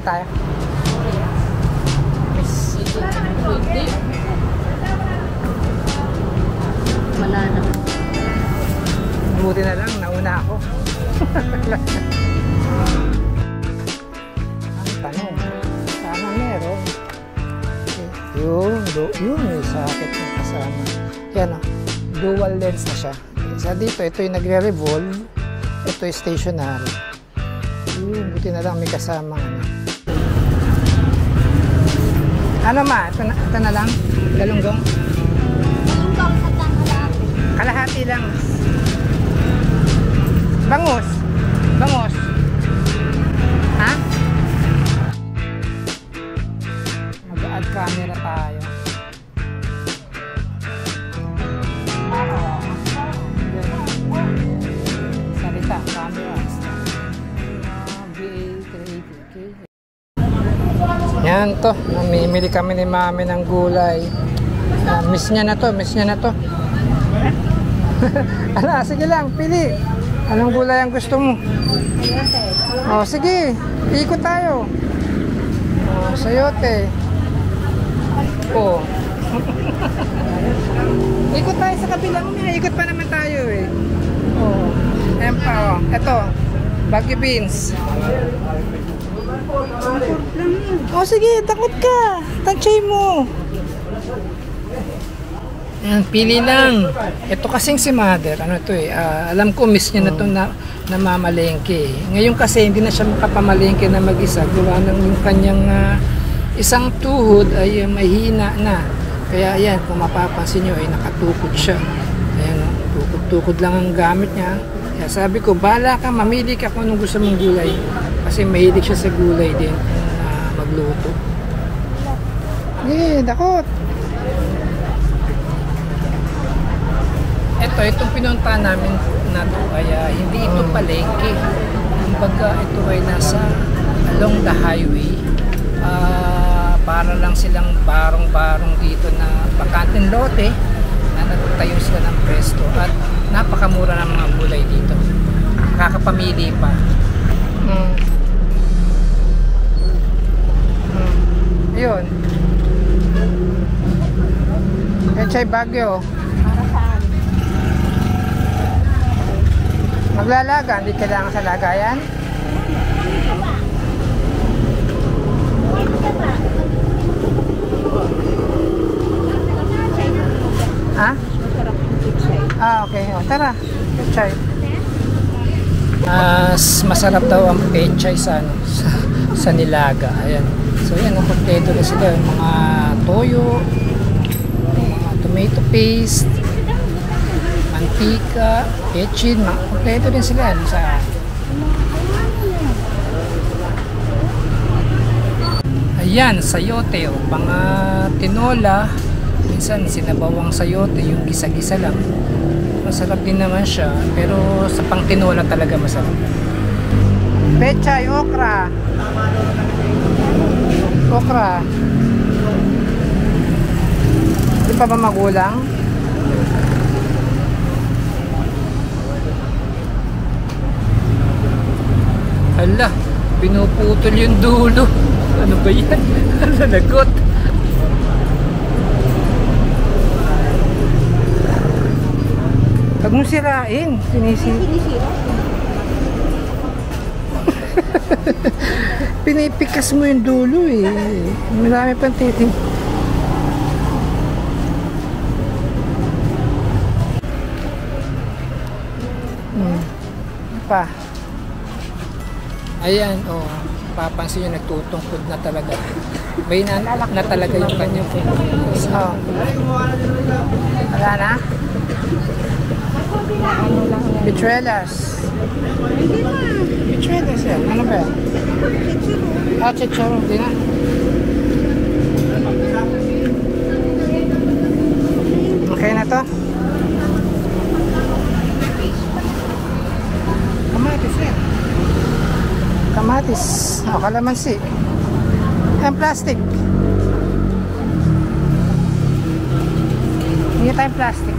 na tayo. Wala na. Buti na lang, nauna ako. Ang tanong, sana meron. Yun yung sakit ng kasama. Yan o, dual lens na siya. Sa dito, ito yung nagre-revolve. Ito yung stationary. Yun, buti na lang may kasama. Ano ma? Ito na lang? Galunggong? Galunggong at ang kalahati. Kalahati lang. Bangus? Bangus? Ha? Mag-add camera tayo. Salita, camera. Yan to, namimili kami ni mami ng gulay. Miss niya na to, miss niya na to. Ano, sige lang, pili. Anong gulay ang gusto mo? Oh, sige, ikot tayo. Oh, sayote. Oh. Ikot tayo sa kabilang niya, ikot pa naman tayo eh. Oh. Ayan pa, oh. Ito, baggy beans. Oh, sige, takot ka. Tansay mo. Ayan, pili lang. Ito kasing si mother, ano to eh, alam ko miss niya na to na mamalengke. Ngayon kasi hindi na siya makapamalengke na mag-isa. Gawa ng yung kanyang isang tuhod ay mahina na. Kaya ayan, kung mapapansin nyo ay nakatukod siya. Ayan, tukod-tukod lang ang gamit niya. Kaya sabi ko, bala ka, mamili ka kung anong gusto mong gulay. Kasi mahilig siya sa gulay din magluto. Dakot. Itong pinunta namin na to ay hindi ito palengke. Kumbaga ito ay nasa along the highway. Para lang silang barong-barong dito na bakanteng lote na nagtayo sila ng presto at napakamura ng mga gulay dito. Kakapamili pa. Ayun. Pechay Bagyo. Maglalaga, hindi kailangan sa lagayan. Ha? Okay. O, tara. Pechay. Masarap daw ang pechay sa nilaga. Ayan. So, yan. Kompleto na sila. Mga toyo, mga tomato paste, mantika, pechin, kompleto din sila sa ayan, sayote o mga tinola. Minsan sinabawang sayote, yung gisa-gisa lang. Masarap din naman siya, pero sa pang tinola talaga masarap. Pechay, okra. Okra. Di pa ba magulang? Hala, pinuputol yung dulo. Ano ba yan? Nanagot. Huwag mo sirain. Sinisira. Pinipikas mo yung dulo eh. Marami pang titing. Pa. Ayan, oh. Papansin nyo, nagtutungkod na talaga. May na talaga yung kanyang fingers. Oh. Wala na? Bitrelas. Bitrelas yan. Ano ba yan? Chicharo. Hindi na. Okay na to? Kamatis yan. Kamatis. O, kalamansi. Ang plastic. Hindi tayong plastic.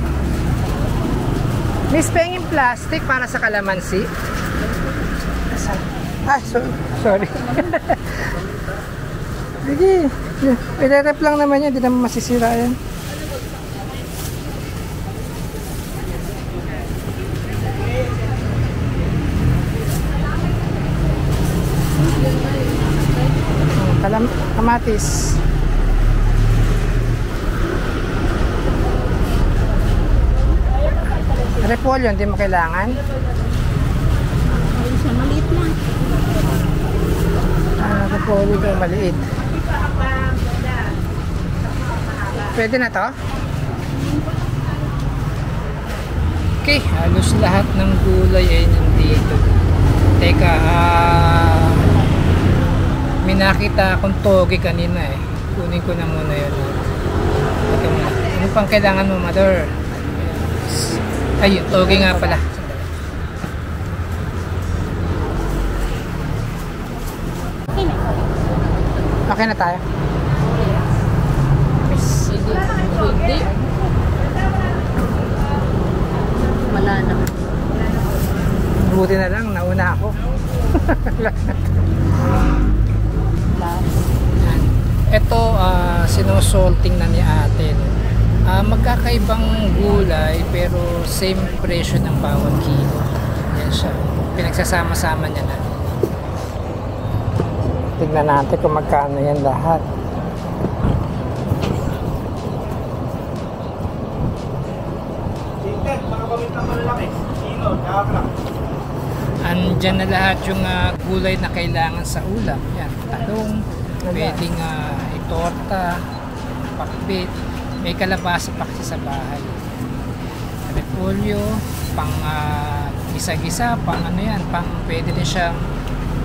Miss Peng yung plastic para sa kalamansi. Ay, sorry. Sige. Pire-rep lang naman yan. Hindi naman masisira yan. Kamatis. Repolyo, hindi mo kailangan? Ay, siya maliit lang. Repolyo daw maliit. Pwede na to? Okay, halos lahat ng gulay ay nandito. Teka, may nakita akong toge kanina eh. Kunin ko na muna yun. Ito muna. Ano pang kailangan mo, mother? Ayun, toge nga pala. Okay na. Okay na tayo. Hindi. Wala na. Buti na lang, nauna ako. Ito, sinusolting na ni ate. Magkakaibang gulay pero same presyo ng bawat kilo. Yan siya. Pinagsasama-sama niya na. Tignan natin kung magkano yan lahat. Andyan na lahat yung gulay na kailangan sa ulam. Yan, talong, pwedeng itorta, pakbit, may kalabasa pa kasi sa bahay. Repolyo, pang gisa-gisa, pang ano yan, pang pwede din siyang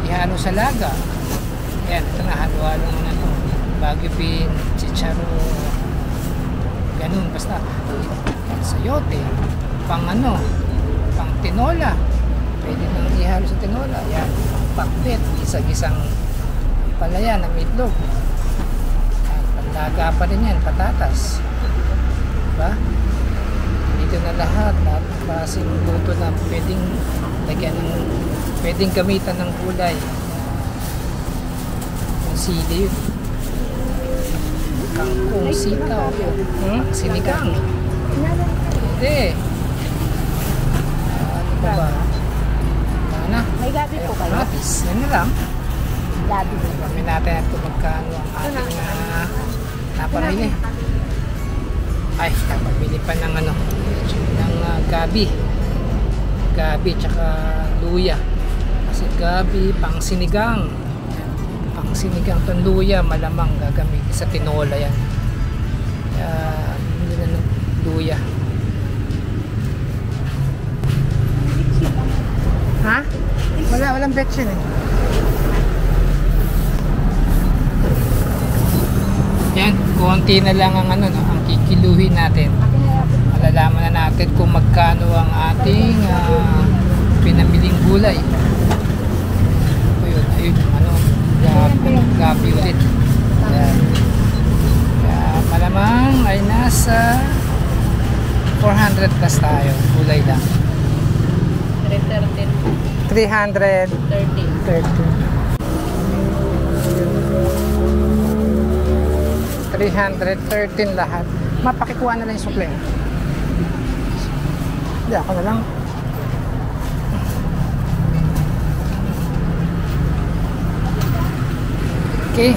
ihalo sa laga. Yan, ito na, halo-halo na ito. Baguio bean, chicharo, ganun, basta. Pang sayote, pang ano, pang tinola. Pwede nang ihalo sa tinola. Yan, pakbet, gisa-gisang palaya na meatloaf. Yan, panlaga pa rin yan, patatas. Diba? Dito na lahat ng klaseng luto na pwedeng lagyan ng, pwedeng gamitan ng gulay. Yung sili yun. Kangkong, sitaw, sinigang. Pwede. Ano pa ba? Na. May gabi po kayo? Matis. Yan na lang. Gabi po. Kami natin at kung magkano ang ating napamili. Ay, napamili pa ng ano, ng gabi. Gabi tsaka luya. Kasi gabi, pang sinigang. Pang sinigang itong luya, malamang gagamitin sa tinola yan. Kaya, hindi na ng luya. Ha? Walang betchin eh. Yan, konti na lang ang ano, no, ang kikiluhin natin. Malalaman na natin kung magkano ang ating pinamiling gulay. Ayun, ano, gabi ulit. Yan. Kaya malamang ay nasa 400 plus tayo, gulay lang. 313 lahat. Mapakikuha na lang yung sukle. Hindi, ako na lang. Okay,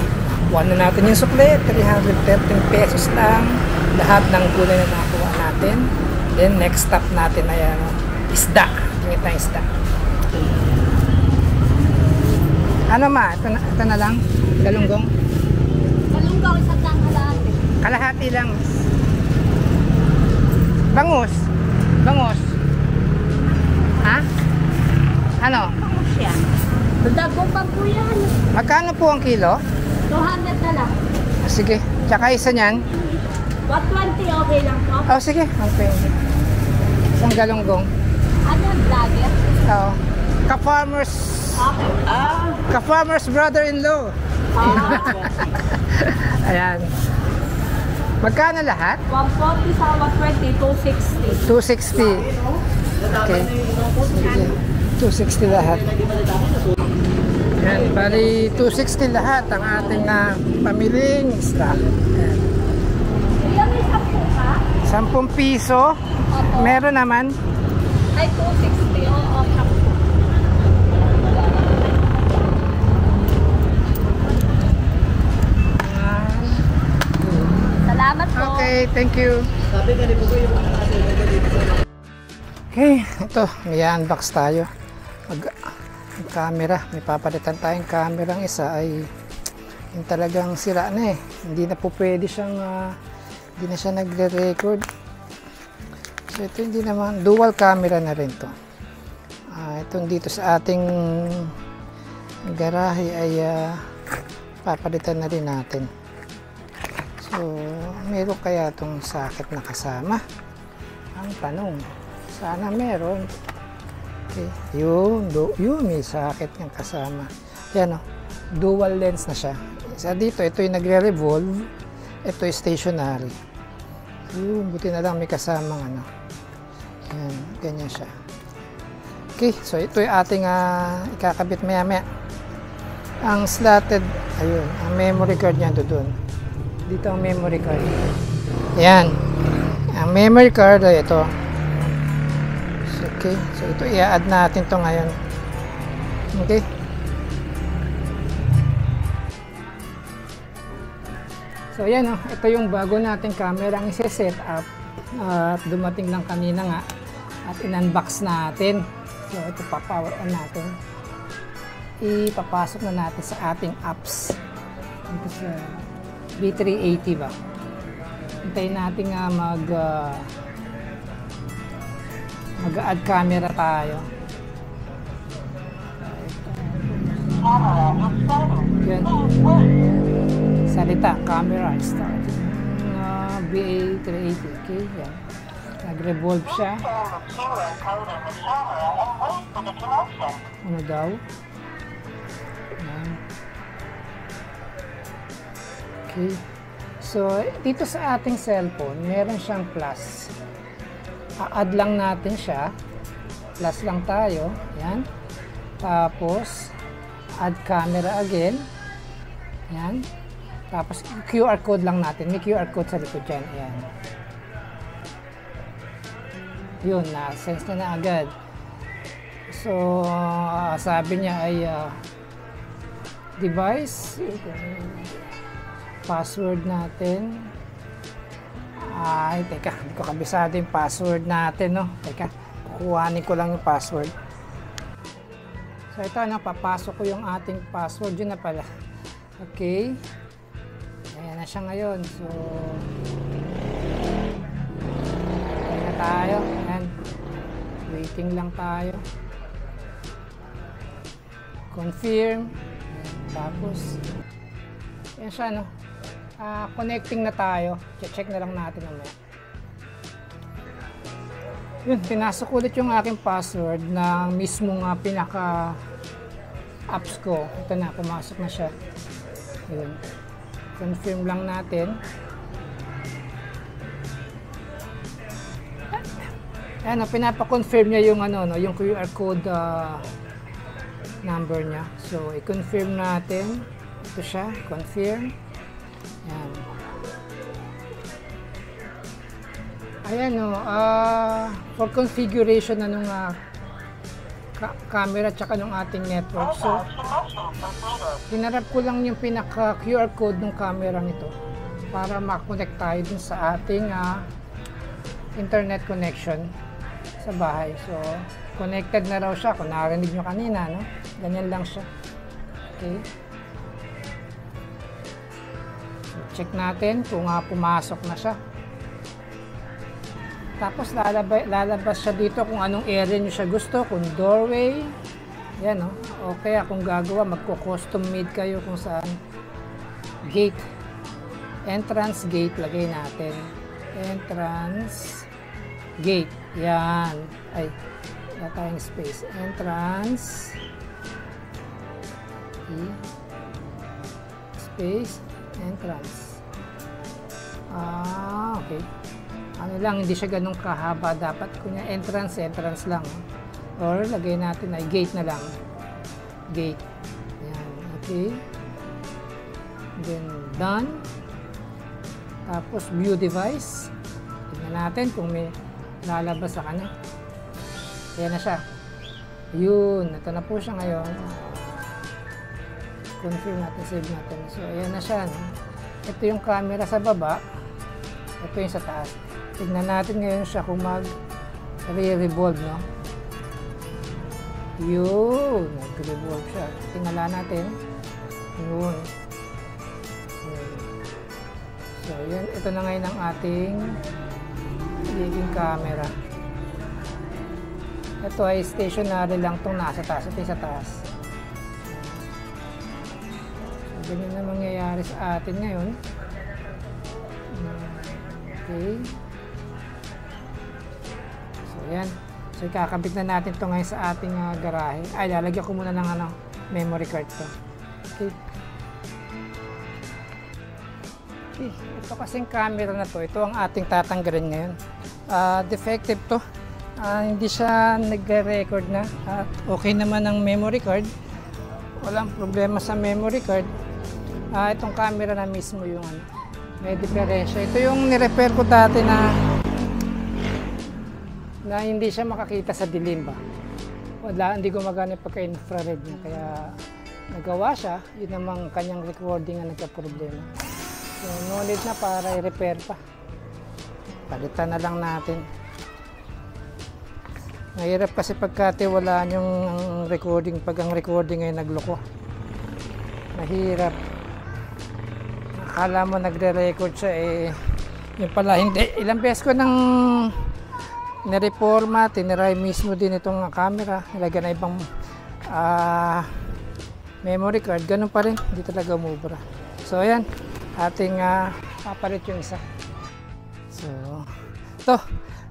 kuha na natin yung sukle. 313 pesos lang lahat ng gulay na nakuha natin. Then next stop natin ay isda. Tingit na isda. Ano ma? Ito na lang? Galunggong? Galunggong isang kalahati. Kalahati lang. Bangus? Bangus? Ha? Ano? Bangus siya. Dago pa po yan. Magkano po ang kilo? 200 na lang. Sige. Tsaka isa niyan? 120 okay lang po. Oh, sige. Okay. Isang galunggong. Ano yung vlogger? Oo. Ka-farmers. Okay. Ka-farmers brother-in-law. Ayan. Magkano lahat? 140 sa 120, 260. 260. Okay. Sige. 260 lahat. Yan, bali 260 lahat ang ating pamiling stock. Yan. Kuya, may 10 ka? 10 piso. Opo. Meron naman. Ay, 260. Oo, 10. Salamat po. Okay, thank you. Okay, ito, may unbox tayo. Ang camera, may papalitan tayong camera. Ang isa ay yung talagang sira na eh. Hindi na po pwede siyang, hindi na siya nagre-record. So ito hindi naman, dual camera na rin to. Itong dito sa ating garahe ay papalitan na rin natin. So, meron kaya itong socket na kasama? Ang tanong, sana meron. Okay, yun may socket ng kasama. Yan o, dual lens na siya. Isa dito, ito yung nagre-revolve, ito yung stationary. Yun, buti na lang may kasamang ano. Yan, ganyan siya. Okay, so ito yung ating ikakabit maya-maya. Ang slotted, ayun, ang memory card niya doon. Dito ang memory card. Ayan. Ang memory card ay ito. So, okay. So, ito i-add natin to ngayon. Okay. So, ayan o. Ito yung bago nating camera ang isi-set up. At dumating lang kanina nga. At in-unbox natin. So, ito pa-power on natin. Ipapasok na natin sa ating apps. Dito sa B380 ba? Hintayin natin nga mag-add camera tayo. Yan. Salita, camera start. BA380. Okay, yan. Nag-revolve siya. Ano daw? Yan. Okay. So, dito sa ating cellphone, meron siyang plus. A-add lang natin siya. Plus lang tayo. Yan. Tapos, add camera again. Yan. Tapos, QR code lang natin. May QR code sa likod dyan. Ayan. Yun, na-sense na agad. So, sabi niya ay device. Password natin. Ay, teka, hindi ko kabisado yung password natin, no? Teka, kukuhanin ko lang yung password. So, ito, papasok ko yung ating password. Yun na pala. Okay. Ayan na siya ngayon. So, ayan na tayo. Ayan. Waiting lang tayo. Confirm. Ayan. Tapos, ayan siya, no? Connecting na tayo. Check na lang natin mamaya. Yun, pinasok ulit yung aking password na mismong pinaka apps ko. Ito na, pumasok na siya. Yun. Confirm lang natin. Ayan, pinapa-confirm niya yung yung QR code number niya. So, i-confirm natin. Ito siya, confirm. Ayan. Ayan for configuration na nung camera tsaka nung ating network. So, hinarap ko lang yung pinaka QR code ng camera nito para makonect tayo dun sa ating internet connection sa bahay. So, connected na raw siya. Kung narinig nyo kanina, no? Ganyan lang siya. Okay. Check natin kung pumasok na siya. Tapos lalabas siya dito kung anong area nyo siya gusto. Kung doorway, yan o. O kaya kung gagawa, magko-custom made kayo kung saan. Gate. Entrance gate, lagay natin. Entrance gate. Yan. Ay, wala tayong space. Entrance. Okay. Space. Entrance. Okay. Ano lang, hindi siya ganun kahaba. Dapat kunya entrance lang. Or lagay natin ay gate na lang. Gate. Yan. Okay. Then done. Tapos view device. Tignan natin kung may lalabas sa kanya. Ayan na siya. Yun. Ito na po siya ngayon. Confirm natin, save natin. So ayan na siya. No? Ito yung camera sa baba. Ito yung sa taas. Tignan natin ngayon siya kung mag-revolve, no? Yun. Nag-revolve siya. Tingala natin. Yun. So, yan. Ito na ngayon ang ating magiging camera. Ito ay stationary lang itong nasa taas. Ito yung sa taas. So, ganyan na mangyayari sa atin ngayon. Okay. So, yan. So, ikakabit na natin ito ngayon sa ating garahe. Ay, lalagyan ko muna ng memory card to. Okay. Okay. Ito kasing camera na to, ito ang ating tatanggalin ngayon. Defective to. Hindi siya nagre-record na. Okay naman ang memory card. Walang problema sa memory card. Itong camera na mismo yung may diferensya. Ito yung nirepair ko dati na hindi siya makakita sa dilim ba. Wala, hindi gumagana yung pagka-infrared niya. Kaya nagawa siya, yun namang kanyang recording ang nagka-problema. So, no need na para i-repair pa. Palitan na lang natin. Mahirap kasi pagkatiwalaan yung recording, pag ang recording ay nagloko. Mahirap. Akala mo nagre-record siya yung pala hindi. Ilang beses ko nang nireforma, tiniray mismo din itong camera. Nilagyan na ibang memory card. Ganun pa rin, hindi talaga umubra. So ayan, ating papalit yung isa. So, ito,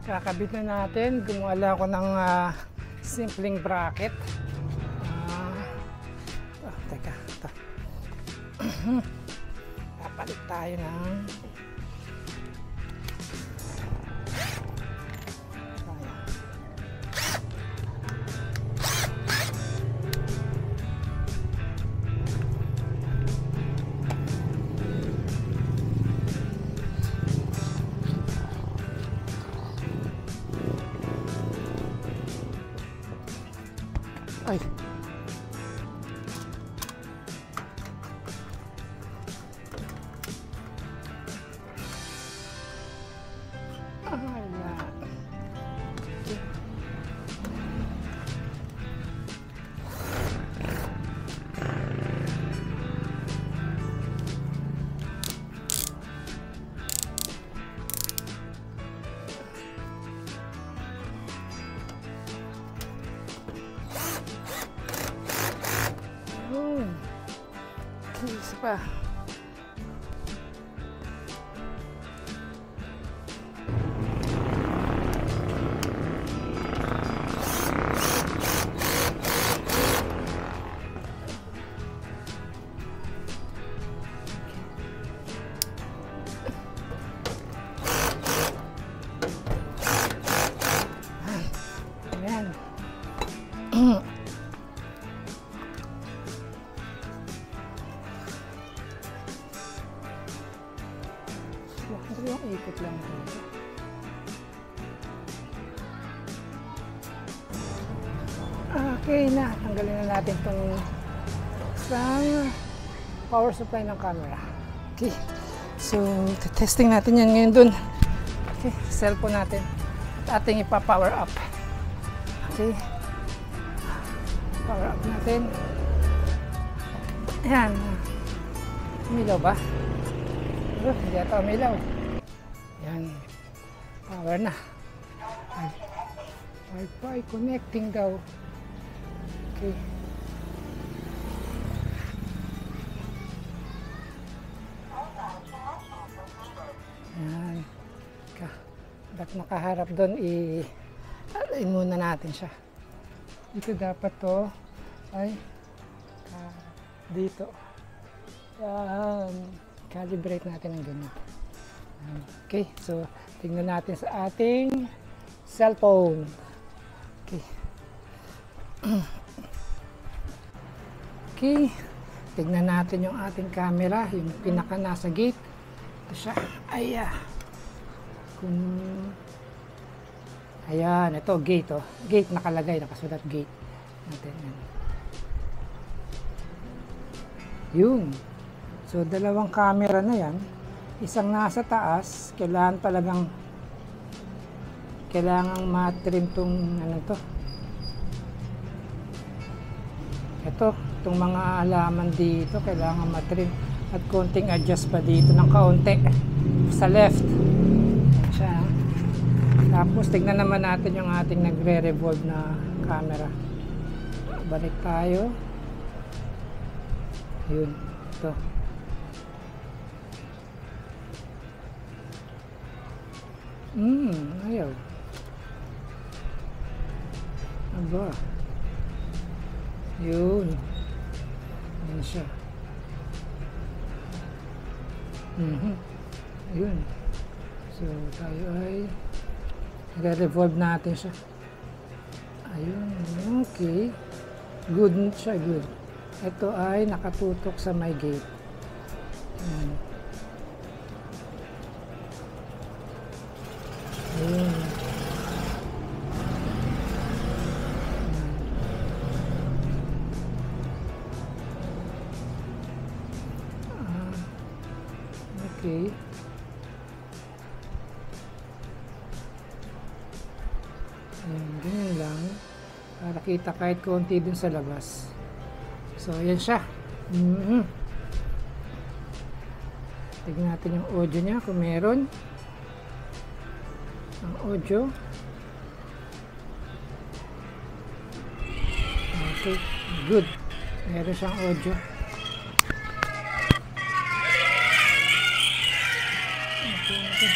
kakabit na natin. Gumawa ako ng simpleng bracket. Teka, ito. Papalit tayo ng ay. Isa pa. Ayan. Yung ikot lang dito. Okay na, tanggalin na natin itong isang power supply ng camera. Okay, so testing natin yan ngayon dun. Okay, cellphone natin at ating ipa-power up. Okay, power up natin. Ayan, umilaw ba? Pero hindi ata umilaw. Yan. Power na. Wi-Fi connecting daw. Okay. Yan. Ba't nakaharap doon, i-align muna natin siya. Dito dapat to ay dito. Yan. Calibrate natin ang ganyan. Okay, so tingnan natin sa ating cellphone. Okay. Okay, tignan natin yung ating camera, yung pinaka nasa gate. Ito siya. Ayan, ito gate oh. Gate nakalagay, nakasulat gate. Natin yan. Yun. So, dalawang camera na yan. Isang nasa taas, kailangang matrim tong ano to. Itong mga halaman dito, kailangan matrim. At konting adjust pa dito ng kaunti sa left. Yan siya. Tapos, tignan naman natin yung ating nagre-revolve na camera. Balik tayo. Yun. Ito. Ayaw. Aba. Yun. Yan siya. Yun. So, tayo ay re-revolve natin siya. Ayun. Okay. Good siya. Good. Ito ay nakatutok sa my gate. Ayan. Ayan. Okay. Ayan, ganyan lang. Para kita kahit konti dun sa labas. So, ayan siya. Tignan natin yung audio niya kung meron. Ang audio. Okay, good. Meron siyang audio. Okay.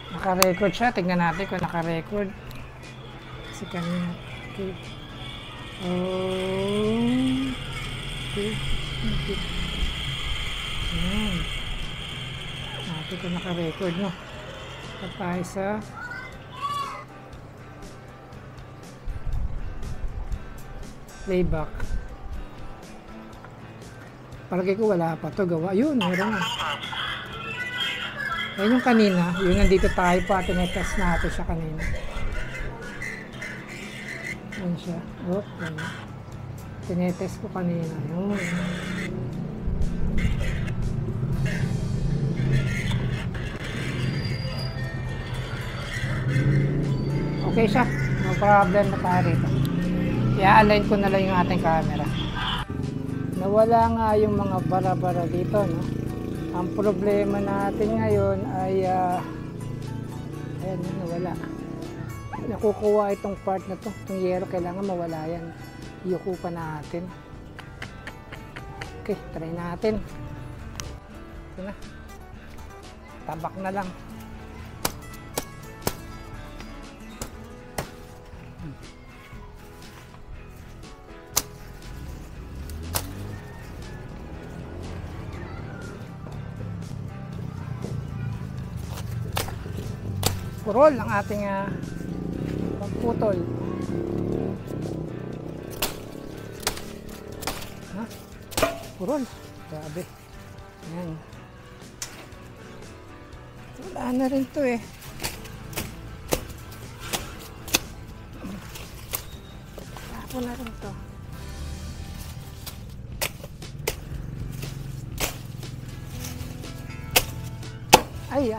Naka-record siya. Tignan natin kung naka-record. Kasi kanina. Okay. Okay. Ayan. Natin kung naka-record, no? At tayo sa playback. Palagay ko wala pa to gawa. Yun, meron na. Ayan yung kanina. Yun, nandito tayo pa. Tinetest natin siya kanina. Ayan siya. Oh, ayan. Tinetest ko kanina. Yun. Okay siya. No problem na tayo rito. I-align ko na lang yung ating camera. Nawala nga yung mga bara-bara dito, no? Ang problema natin ngayon ay ayan, nawala. Nakukuha itong part na to, itong yero, kailangan mawala yan. Iyuko pa natin. Okay, try natin. Ito na. Tabak na lang. Purol ang ating pagputol. Ha? Purol. Grabe. Ayan. Wala na rin to eh. Tapo na rin to. Ay,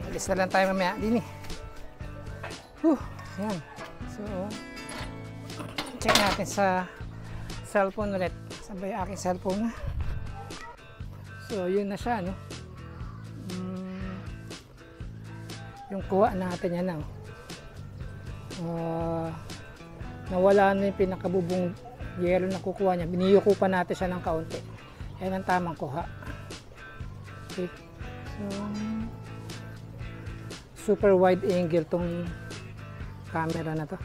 alis na lang tayo mamaya din eh. Yan. So, check natin sa cellphone ulit. Sabay aking cellphone na. So, yun na siya, no? Yung kuha natin yan, no? Nawala na yung pinakabubong yero na kukuha niya. Biniyuko pa natin siya ng kaunti. Yan ang tamang kuha. Okay. So, super wide angle tong camera na to.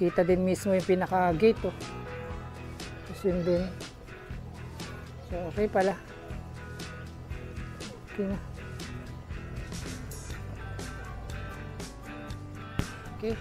Kita din mismo yung pinaka gate to. Tapos yun din. So okay pala. Okay na. Okay.